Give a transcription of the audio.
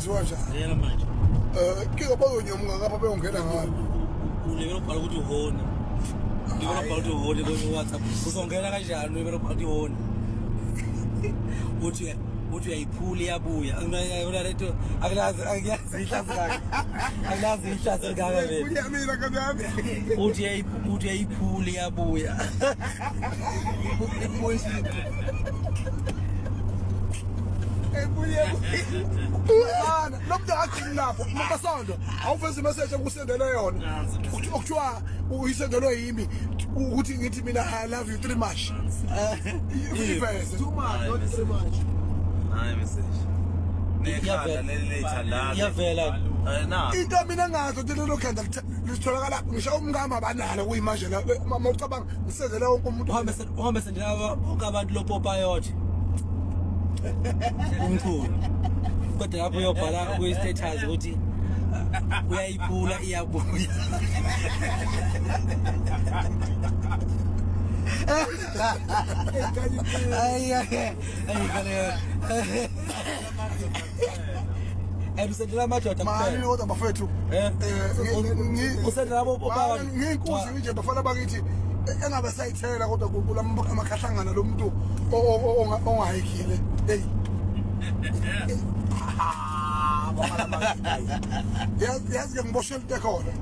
kwenziwa njani? Yena manje. Kike bazonyamuka ngapha beyongena ngayo. Ulebe lokubhala ukuthi uhona. Ngibona ubhala ukuthi uhona ku WhatsApp. Uzongena kanjani ulebe lokubhala ukuthi uhona? Uthi uyayiphula iyabuya. Ngiyona lento akuyazi ihlazo kake. Akuyazi ihlazo kake vele. Uyamina kanjani? Uthi uyayiphula iyabuya. Bana lomuntu akakhulu lapho uMasondo awuveze message engikusendele yona okuthiwa uyisendelwe yimi ukuthi ngithi mina I love you 3 much iveze Too much, not too much. Hayi message. Nekhanda lelithandana. Iyavela. Na. into mina ngazo ukuthi lelo khanda litholakala ngisho umngama abanalo kuyimanje la mama ucabanga ngisenzele wonke umuntu uhambe sendela bonke abantu lo Popeyot umkhulu kodwa lapho uyobhala ku status ukuthi uyayiphula iyabuya Usendela amadoda mali kodwa bafethu usendela abo Popeyot ngiyinkuzi nje bafana bakithi engabe sayithela kodwa kulama amakhahlangana lo muntu ongayikile hey yazi ke ngiboshela into khona